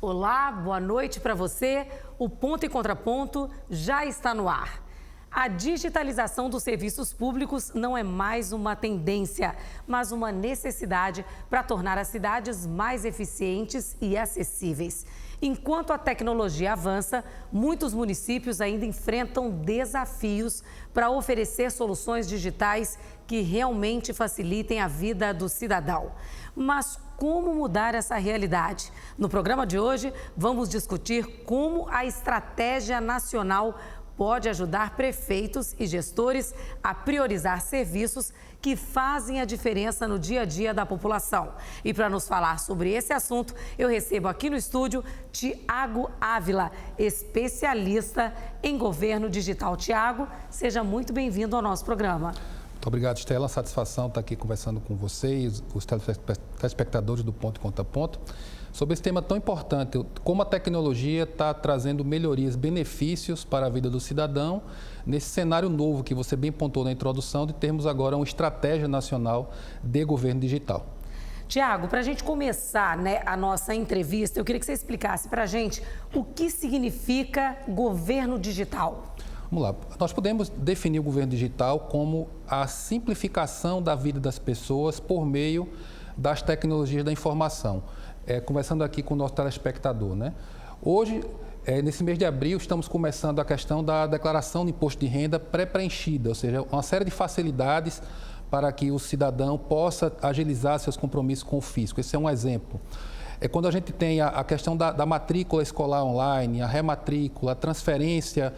Olá, boa noite para você. O Ponto e Contraponto já está no ar. A digitalização dos serviços públicos não é mais uma tendência, mas uma necessidade para tornar as cidades mais eficientes e acessíveis. Enquanto a tecnologia avança, muitos municípios ainda enfrentam desafios para oferecer soluções digitais que realmente facilitem a vida do cidadão. Mas como mudar essa realidade? No programa de hoje, vamos discutir como a estratégia nacional pode ajudar prefeitos e gestores a priorizar serviços que fazem a diferença no dia a dia da população. E para nos falar sobre esse assunto, eu recebo aqui no estúdio Tiago Ávila, especialista em governo digital. Tiago, seja muito bem-vindo ao nosso programa. Muito obrigado, Estela. Satisfação estar aqui conversando com vocês, os telespectadores do Ponto e Contraponto, sobre esse tema tão importante, como a tecnologia está trazendo melhorias, benefícios para a vida do cidadão, nesse cenário novo que você bem pontuou na introdução, de termos agora uma estratégia nacional de governo digital. Tiago, para a gente começar, a nossa entrevista, eu queria que você explicasse para a gente o que significa governo digital. Vamos lá, nós podemos definir o governo digital como a simplificação da vida das pessoas por meio das tecnologias da informação. Conversando aqui com o nosso telespectador, Hoje, nesse mês de abril, estamos começando a questão da declaração de imposto de renda pré-preenchida, ou seja, uma série de facilidades para que o cidadão possa agilizar seus compromissos com o fisco. Esse é um exemplo. Quando a gente tem a questão da matrícula escolar online, a rematrícula, a transferência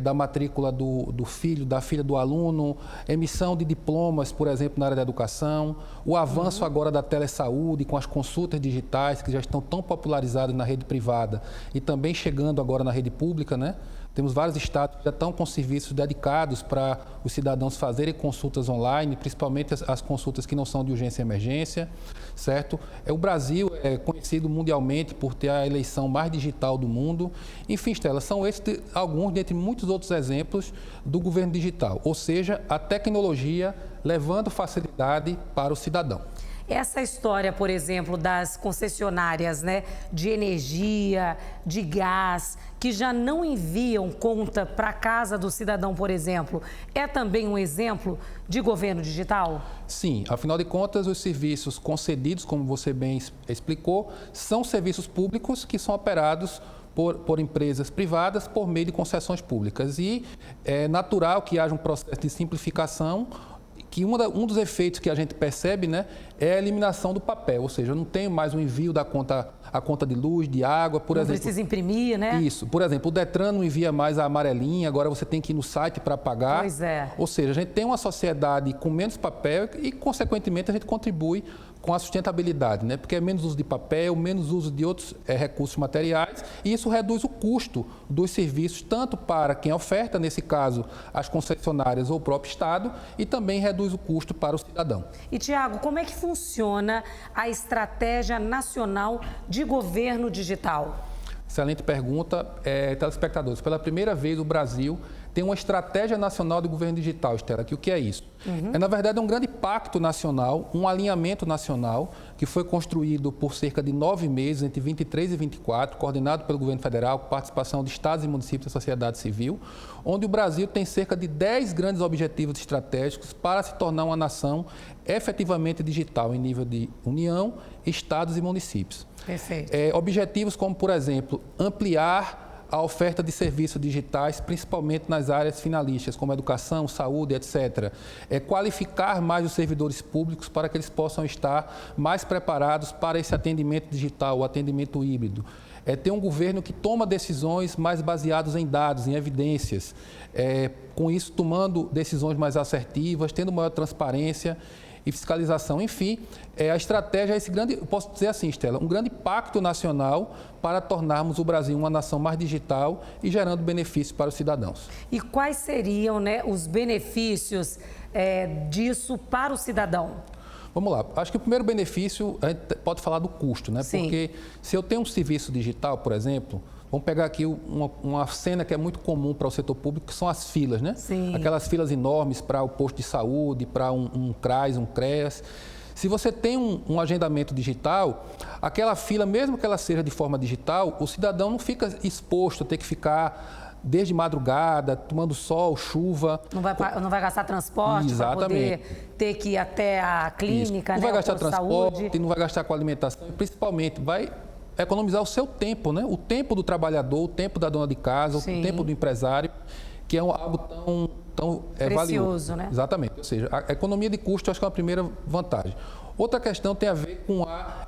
da matrícula do filho, da filha do aluno, emissão de diplomas, por exemplo, na área da educação, o avanço agora da telesaúde com as consultas digitais que já estão tão popularizadas na rede privada e também chegando agora na rede pública, Temos vários estados que já estão com serviços dedicados para os cidadãos fazerem consultas online, principalmente as consultas que não são de urgência e emergência, certo? O Brasil é conhecido mundialmente por ter a eleição mais digital do mundo. Enfim, Estela, são esses alguns dentre muitos outros exemplos do governo digital, ou seja, a tecnologia levando facilidade para o cidadão. Essa história, por exemplo, das concessionárias, de energia, de gás, que já não enviam conta para a casa do cidadão, por exemplo, é também um exemplo de governo digital? Sim, afinal de contas, os serviços concedidos, como você bem explicou, são serviços públicos que são operados por empresas privadas por meio de concessões públicas. E é natural que haja um processo de simplificação, que um dos efeitos que a gente percebe é a eliminação do papel, ou seja, eu não tenho mais o envio a conta de luz, de água, por exemplo. Não precisa imprimir, Isso. Por exemplo, o Detran não envia mais a amarelinha, agora você tem que ir no site para pagar. Pois é. Ou seja, a gente tem uma sociedade com menos papel e, consequentemente, a gente contribui com a sustentabilidade, Porque é menos uso de papel, menos uso de outros recursos materiais e isso reduz o custo dos serviços, tanto para quem oferta, nesse caso, as concessionárias ou o próprio Estado, e também reduz o custo para o cidadão. E, Tiago, como é que funciona a estratégia nacional de governo digital? Excelente pergunta, telespectadores. Pela primeira vez, o Brasil tem uma estratégia nacional de governo digital, Estela. O que é isso? Na verdade, um grande pacto nacional, um alinhamento nacional, que foi construído por cerca de 9 meses, entre 23 e 24, coordenado pelo governo federal, com participação de estados e municípios da sociedade civil, onde o Brasil tem cerca de 10 grandes objetivos estratégicos para se tornar uma nação efetivamente digital em nível de União, estados e municípios. Perfeito. Objetivos como, por exemplo, ampliar a oferta de serviços digitais, principalmente nas áreas finalistas, como educação, saúde, etc. Qualificar mais os servidores públicos para que eles possam estar mais preparados para esse atendimento digital, o atendimento híbrido. Ter um governo que toma decisões mais baseadas em dados, em evidências, com isso tomando decisões mais assertivas, tendo maior transparência e fiscalização. Enfim, a estratégia é esse grande, eu posso dizer assim, Estela, um grande pacto nacional para tornarmos o Brasil uma nação mais digital e gerando benefícios para os cidadãos. E quais seriam, os benefícios disso para o cidadão? Vamos lá, acho que o primeiro benefício, a gente pode falar do custo, Sim. Porque se eu tenho um serviço digital, por exemplo, vamos pegar aqui uma cena que é muito comum para o setor público, que são as filas, Sim. Aquelas filas enormes para o posto de saúde, para um CRAS, um CREAS. Se você tem um agendamento digital, aquela fila, mesmo que ela seja de forma digital, o cidadão não fica exposto a ter que ficar desde madrugada, tomando sol, chuva. Não vai gastar transporte para poder ter que ir até a clínica, não né? Vai gastar transporte, não vai gastar com alimentação, e principalmente vai economizar o seu tempo, né? O tempo do trabalhador, o tempo da dona de casa, Sim. o tempo do empresário, que é algo tão precioso, valioso, né? Exatamente. Ou seja, a economia de custo, acho que é uma primeira vantagem. Outra questão tem a ver com a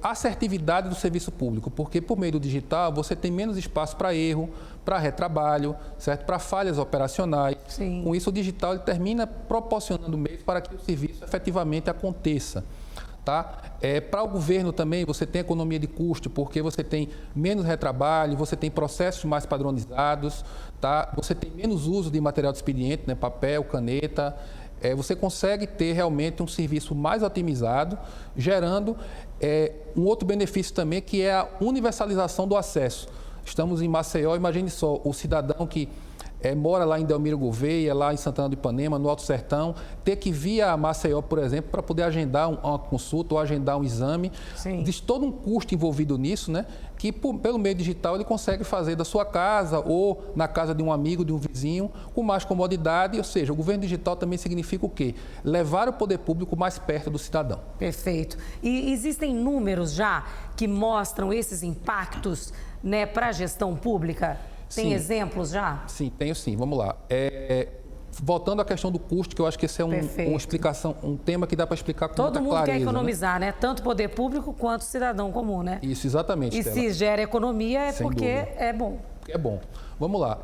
assertividade do serviço público, porque por meio do digital você tem menos espaço para erro, para retrabalho, certo? Para falhas operacionais. Sim. Com isso, o digital ele termina proporcionando meios para que o serviço efetivamente aconteça. Tá? Para o governo também você tem economia de custo, porque você tem menos retrabalho, você tem processos mais padronizados, tá? Você tem menos uso de material de expediente, né? Papel, caneta. Você consegue ter realmente um serviço mais otimizado, gerando um outro benefício também, que é a universalização do acesso. Estamos em Maceió, imagine só, o cidadão que mora lá em Delmiro Gouveia, lá em Santana do Ipanema, no Alto Sertão, ter que vir a Maceió, por exemplo, para poder agendar uma consulta ou agendar um exame. Sim. Existe todo um custo envolvido nisso, né? Que pelo meio digital ele consegue fazer da sua casa ou na casa de um amigo, de um vizinho, com mais comodidade. Ou seja, o governo digital também significa o quê? Levar o poder público mais perto do cidadão. Perfeito. E existem números já que mostram esses impactos, né, para a gestão pública? Tem Sim. exemplos já? Sim, tenho sim. Vamos lá. Voltando à questão do custo, que eu acho que esse é uma explicação, um tema que dá para explicar com muita clareza. Todo mundo quer economizar, né? Tanto o poder público quanto o cidadão comum, né? Isso, exatamente. E Stella. se gera economia é Sem porque dúvida. é bom. É bom. Vamos lá.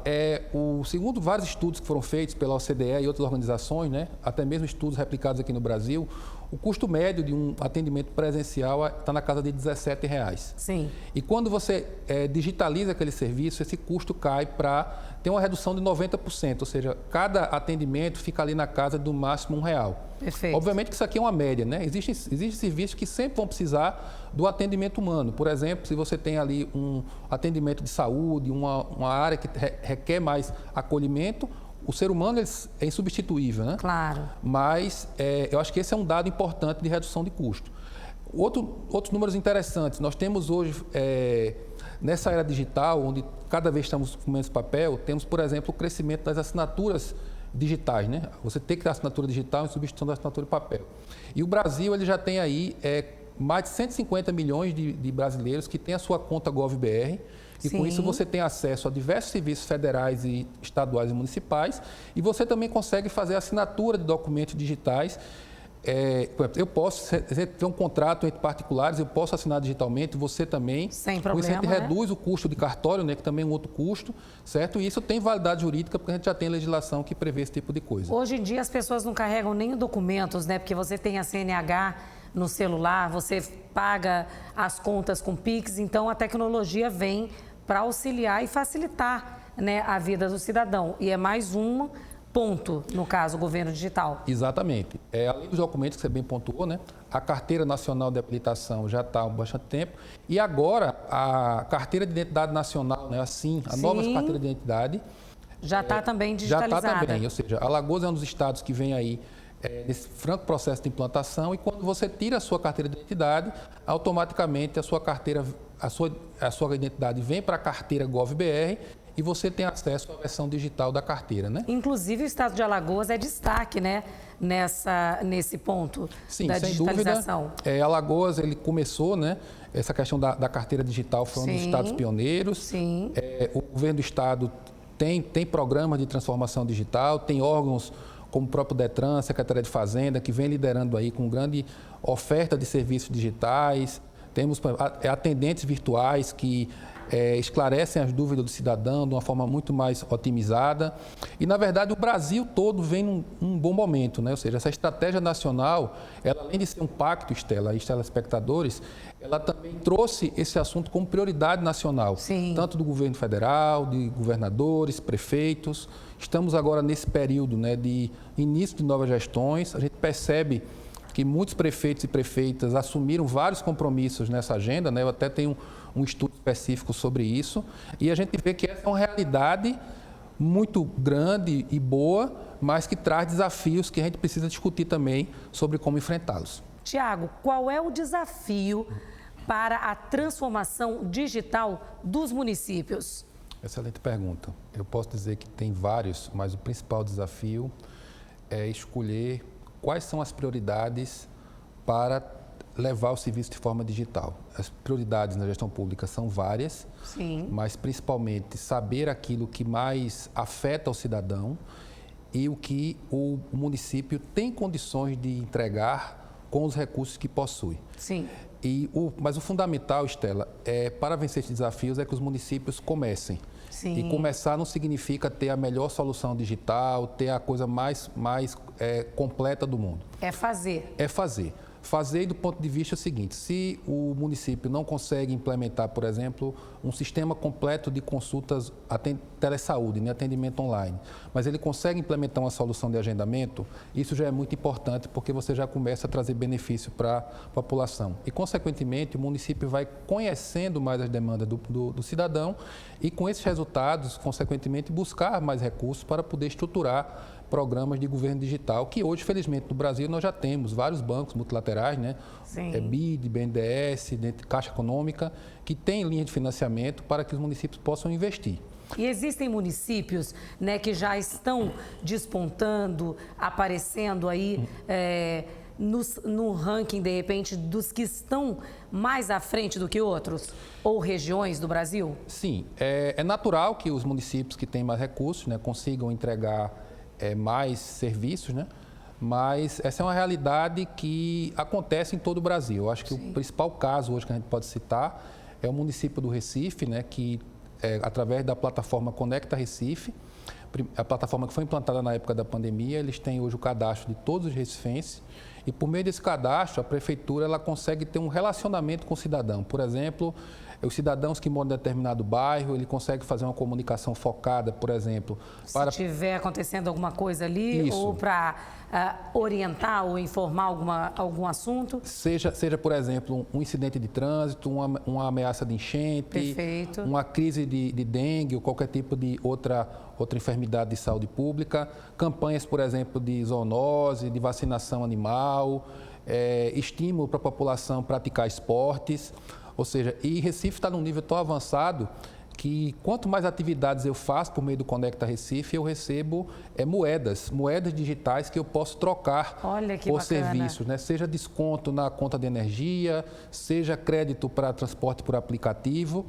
Segundo vários estudos que foram feitos pela OCDE e outras organizações, né, até mesmo estudos replicados aqui no Brasil, o custo médio de um atendimento presencial está na casa de R$17. Sim. E quando você digitaliza aquele serviço, esse custo cai para ter uma redução de 90%, ou seja, cada atendimento fica ali na casa do máximo R$1. Perfeito. Obviamente que isso aqui é uma média, né? Existem serviços que sempre vão precisar do atendimento humano. Por exemplo, se você tem ali um atendimento de saúde, uma área que requer mais acolhimento, o ser humano é insubstituível, né? Claro. Mas eu acho que esse é um dado importante de redução de custo. Outros números interessantes. Nós temos hoje, nessa era digital, onde cada vez estamos com menos papel, temos, por exemplo, o crescimento das assinaturas digitais, né? Você tem que ter assinatura digital em substituição da assinatura de papel. E o Brasil ele já tem aí mais de 150 milhões de brasileiros que têm a sua conta GovBR. E Sim. com isso você tem acesso a diversos serviços federais e estaduais e municipais. E você também consegue fazer assinatura de documentos digitais. Eu posso ter um contrato entre particulares, eu posso assinar digitalmente, você também. Sem com isso a gente problema, reduz o custo de cartório, né, que também é um outro custo, certo? E isso tem validade jurídica, porque a gente já tem legislação que prevê esse tipo de coisa. Hoje em dia as pessoas não carregam nem documentos, né? Porque você tem a CNH no celular, você paga as contas com Pix, então a tecnologia vem para auxiliar e facilitar, né, a vida do cidadão. E é mais um ponto, no caso, o governo digital. Exatamente. Além dos documentos que você bem pontuou, né? A Carteira Nacional de Habilitação já está há bastante tempo. E agora, a Carteira de Identidade Nacional, né? Assim, a nova Carteira de Identidade... Já está também digitalizada. Já está também, ou seja, Alagoas é um dos estados que vem aí nesse franco processo de implantação e quando você tira a sua carteira de identidade, automaticamente a sua carteira, a sua identidade vem para a carteira GovBR e você tem acesso à versão digital da carteira, né? Inclusive o estado de Alagoas é destaque, né, nesse ponto. Sim, da sem digitalização. Dúvida. Alagoas, ele começou, né? Essa questão da carteira digital foi um dos estados pioneiros. Sim. O governo do estado tem programas de transformação digital, tem órgãos como o próprio Detran, Secretaria de Fazenda, que vem liderando aí com grande oferta de serviços digitais. Temos atendentes virtuais que esclarecem as dúvidas do cidadão de uma forma muito mais otimizada. E, na verdade, o Brasil todo vem num bom momento, né? Ou seja, essa estratégia nacional, ela, além de ser um pacto, Stella e telespectadores, ela também trouxe esse assunto como prioridade nacional, Sim. tanto do governo federal, de governadores, prefeitos. Estamos agora nesse período, né, de início de novas gestões. A gente percebe que muitos prefeitos e prefeitas assumiram vários compromissos nessa agenda, né? Eu até tenho um estudo específico sobre isso. E a gente vê que essa é uma realidade muito grande e boa, mas que traz desafios que a gente precisa discutir também sobre como enfrentá-los. Tiago, qual é o desafio para a transformação digital dos municípios? Excelente pergunta. Eu posso dizer que tem vários, mas o principal desafio é escolher quais são as prioridades para levar o serviço de forma digital. As prioridades na gestão pública são várias, Sim. mas principalmente saber aquilo que mais afeta o cidadão e o que o município tem condições de entregar com os recursos que possui. Sim. Mas o fundamental, Estela, para vencer esses desafios é que os municípios comecem. Sim. E começar não significa ter a melhor solução digital, ter a coisa mais completa do mundo. É fazer. É fazer. Fazer do ponto de vista seguinte, se o município não consegue implementar, por exemplo, um sistema completo de consultas, telesaúde, né, atendimento online, mas ele consegue implementar uma solução de agendamento, isso já é muito importante porque você já começa a trazer benefício para a população. E, consequentemente, o município vai conhecendo mais as demandas do cidadão e, com esses resultados, consequentemente, buscar mais recursos para poder estruturar programas de governo digital, que hoje, felizmente, no Brasil nós já temos vários bancos multilaterais, né? BID, BNDES, Caixa Econômica, que têm linha de financiamento para que os municípios possam investir. E existem municípios, né, que já estão despontando, aparecendo aí no ranking, de repente, dos que estão mais à frente do que outros? Ou regiões do Brasil? Sim, é natural que os municípios que têm mais recursos, né, consigam entregar mais serviços, né? Mas essa é uma realidade que acontece em todo o Brasil. Eu acho que o principal caso hoje que a gente pode citar é o município do Recife, né? Que através da plataforma Conecta Recife, a plataforma que foi implantada na época da pandemia, eles têm hoje o cadastro de todos os recifenses e por meio desse cadastro a prefeitura ela consegue ter um relacionamento com o cidadão. Por exemplo, os cidadãos que moram em determinado bairro, ele consegue fazer uma comunicação focada, por exemplo. Se tiver acontecendo alguma coisa ali, ou para orientar ou informar algum assunto. Seja, por exemplo, um incidente de trânsito, uma ameaça de enchente, Perfeito. Uma crise de dengue ou qualquer tipo de outra enfermidade de saúde pública, campanhas, por exemplo, de zoonose, de vacinação animal, estímulo para a população praticar esportes. Ou seja, e Recife está num nível tão avançado que quanto mais atividades eu faço por meio do Conecta Recife, eu recebo moedas digitais que eu posso trocar por serviços, né? Seja desconto na conta de energia, seja crédito para transporte por aplicativo,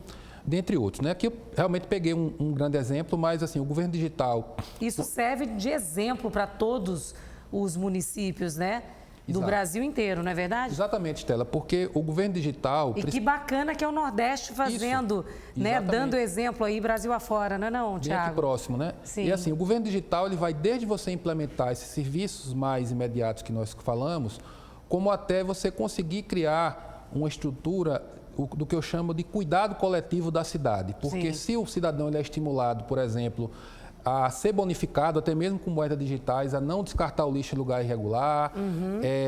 dentre outros, né? Aqui eu realmente peguei um grande exemplo, mas assim, o governo digital... Isso serve de exemplo para todos os municípios, né? Do Brasil inteiro, não é verdade? Exatamente, Estela, porque o governo digital... E que bacana que é o Nordeste fazendo, né, dando exemplo aí Brasil afora, não é não, Tiago? Bem aqui próximo, né? Sim. E assim, o governo digital ele vai desde você implementar esses serviços mais imediatos que nós falamos, como até você conseguir criar uma estrutura do que eu chamo de cuidado coletivo da cidade. Porque se o cidadão ele é estimulado, por exemplo, a ser bonificado, até mesmo com moedas digitais, a não descartar o lixo em lugar irregular,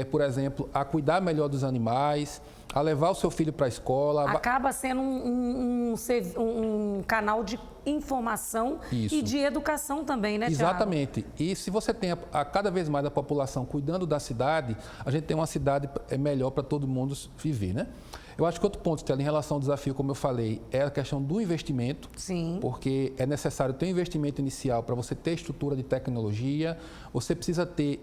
por exemplo, a cuidar melhor dos animais, a levar o seu filho para a escola. Acaba sendo um canal de informação e de educação também, né, Tiago? Exatamente. E se você tem cada vez mais a população cuidando da cidade, a gente tem uma cidade melhor para todo mundo viver, né? Eu acho que outro ponto, Stella, em relação ao desafio, como eu falei, é a questão do investimento. Sim. Porque é necessário ter um investimento inicial para você ter estrutura de tecnologia, você precisa ter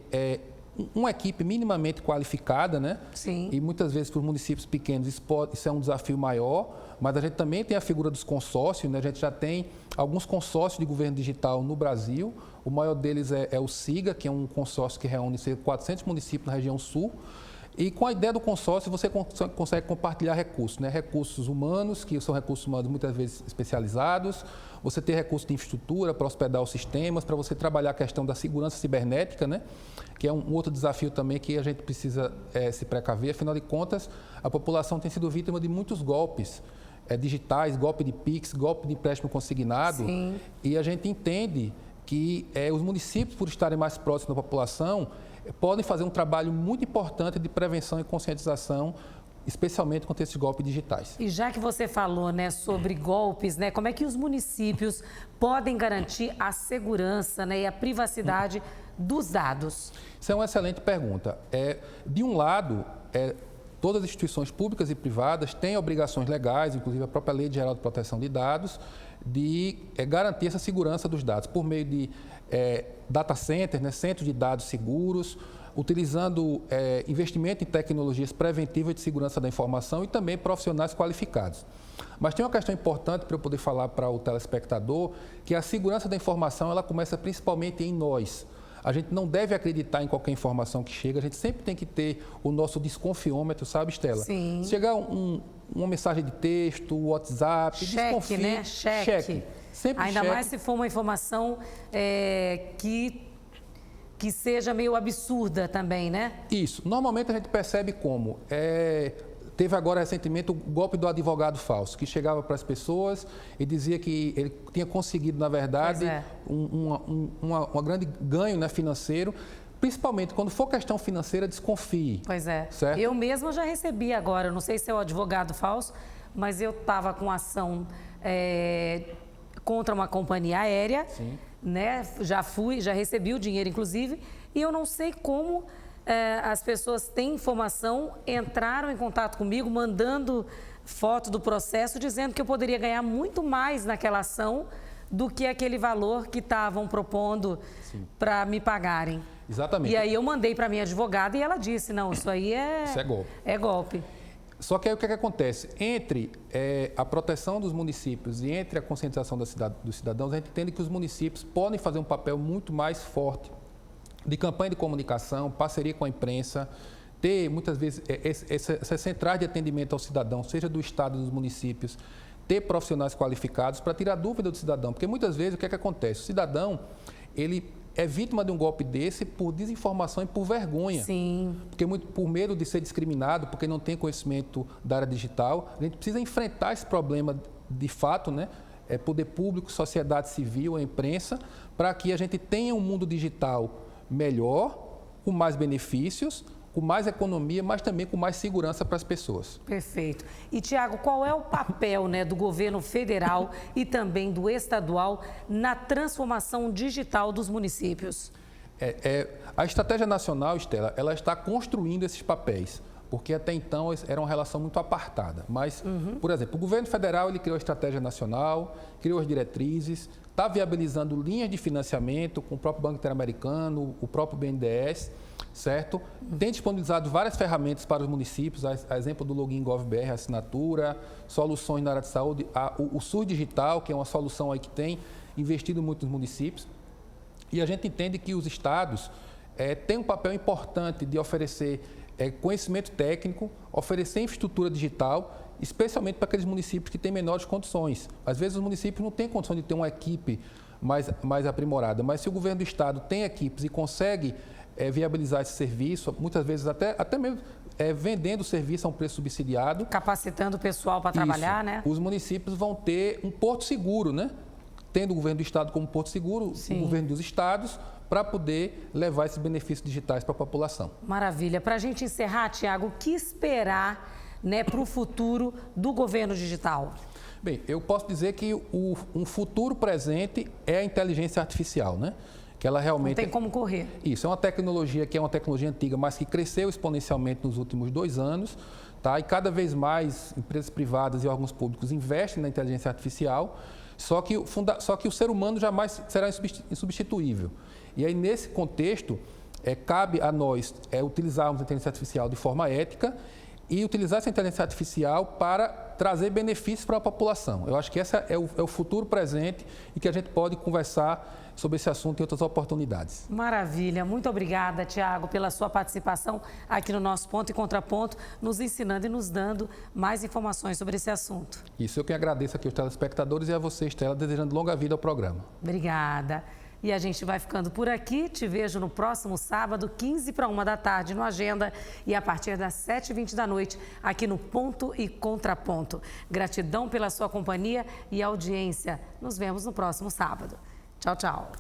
uma equipe minimamente qualificada, né? Sim. E muitas vezes para os municípios pequenos isso é um desafio maior, mas a gente também tem a figura dos consórcios, né? A gente já tem alguns consórcios de governo digital no Brasil. O maior deles é o SIGA, que é um consórcio que reúne cerca de 400 municípios na região sul. E com a ideia do consórcio, você consegue compartilhar recursos, né? Recursos humanos, que são recursos humanos muitas vezes especializados, você ter recursos de infraestrutura para hospedar os sistemas, para você trabalhar a questão da segurança cibernética, né? Que é um outro desafio também que a gente precisa se precaver. Afinal de contas, a população tem sido vítima de muitos golpes digitais, golpe de Pix, golpe de empréstimo consignado. Sim. E a gente entende que os municípios, por estarem mais próximos da população, podem fazer um trabalho muito importante de prevenção e conscientização, especialmente contra esses golpes digitais. E já que você falou, né, sobre golpes, né, como é que os municípios podem garantir a segurança, né, e a privacidade dos dados? Isso é uma excelente pergunta. De um lado, todas as instituições públicas e privadas têm obrigações legais, inclusive a própria Lei Geral de Proteção de Dados, de garantir essa segurança dos dados por meio de data centers, né, centros de dados seguros, utilizando investimento em tecnologias preventivas de segurança da informação e também profissionais qualificados. Mas tem uma questão importante para eu poder falar para o telespectador, que a segurança da informação ela começa principalmente em nós. A gente não deve acreditar em qualquer informação que chega, a gente sempre tem que ter o nosso desconfiômetro, sabe, Estela? Sim. Se chegar uma mensagem de texto, WhatsApp, desconfie. Né? Cheque. Sempre Ainda cheque. mais se for uma informação que seja meio absurda também, né? Isso. Normalmente a gente percebe como. Teve agora recentemente o golpe do advogado falso, que chegava para as pessoas e dizia que ele tinha conseguido, na verdade, um grande ganho, né, financeiro. Principalmente quando for questão financeira, desconfie. Pois é. Certo? Eu mesma já recebi agora, não sei se é o advogado falso, mas eu estava com ação contra uma companhia aérea. Sim. Né? Já recebi o dinheiro, inclusive, e eu não sei como as pessoas têm informação, entraram em contato comigo, mandando foto do processo, dizendo que eu poderia ganhar muito mais naquela ação do que aquele valor que estavam propondo para me pagarem. Exatamente. E aí eu mandei para a minha advogada e ela disse, não, isso aí Isso é golpe. É golpe. Só que aí o que acontece? Entre a proteção dos municípios e entre a conscientização dos cidadãos, a gente entende que os municípios podem fazer um papel muito mais forte de campanha de comunicação, parceria com a imprensa, ter muitas vezes essas centrais de atendimento ao cidadão, seja do Estado, dos municípios, ter profissionais qualificados para tirar dúvida do cidadão. Porque muitas vezes o que acontece? O cidadão, ele é vítima de um golpe desse por desinformação e por vergonha. Sim. Porque por medo de ser discriminado, porque não tem conhecimento da área digital, a gente precisa enfrentar esse problema de fato, né? Poder público, sociedade civil, a imprensa, para que a gente tenha um mundo digital melhor, com mais benefícios, com mais economia, mas também com mais segurança para as pessoas. Perfeito. E, Tiago, qual é o papel, né, do governo federal e também do estadual na transformação digital dos municípios? A estratégia nacional, Estela, ela está construindo esses papéis, porque até então era uma relação muito apartada. Mas, por exemplo, o governo federal ele criou a estratégia nacional, criou as diretrizes, está viabilizando linhas de financiamento com o próprio Banco Interamericano, o próprio BNDES, certo? Tem disponibilizado várias ferramentas para os municípios, a exemplo do Login Gov.br, assinatura, soluções na área de saúde, o SUS Digital, que é uma solução aí que tem investido muito nos municípios. E a gente entende que os estados têm um papel importante de oferecer conhecimento técnico, oferecer infraestrutura digital, especialmente para aqueles municípios que têm menores condições. Às vezes os municípios não têm condição de ter uma equipe mais aprimorada, mas se o governo do estado tem equipes e consegue viabilizar esse serviço, muitas vezes até mesmo vendendo o serviço a um preço subsidiado. Capacitando o pessoal para trabalhar, né? Os municípios vão ter um porto seguro, né? Tendo o governo do estado como porto seguro, o governo dos estados, para poder levar esses benefícios digitais para a população. Maravilha. Para a gente encerrar, Tiago, o que esperar, né, para o futuro do governo digital? Bem, eu posso dizer que um futuro presente é a inteligência artificial, né? Que ela realmente... Não tem como correr. Isso, é uma tecnologia que é uma tecnologia antiga, mas que cresceu exponencialmente nos últimos 2 anos, tá? E cada vez mais empresas privadas e órgãos públicos investem na inteligência artificial, só que o ser humano jamais será insubstituível. E aí, nesse contexto, cabe a nós utilizarmos a inteligência artificial de forma ética e utilizar essa inteligência artificial para trazer benefícios para a população. Eu acho que esse é o futuro presente e que a gente pode conversar sobre esse assunto em outras oportunidades. Maravilha. Muito obrigada, Tiago, pela sua participação aqui no nosso Ponto e Contraponto, nos ensinando e nos dando mais informações sobre esse assunto. Isso, eu que agradeço aqui aos telespectadores e a você, Estela, desejando longa vida ao programa. Obrigada. E a gente vai ficando por aqui. Te vejo no próximo sábado, 15h45 no Agenda e a partir das 7h20 da noite, aqui no Ponto e Contraponto. Gratidão pela sua companhia e audiência. Nos vemos no próximo sábado. Tchau, tchau.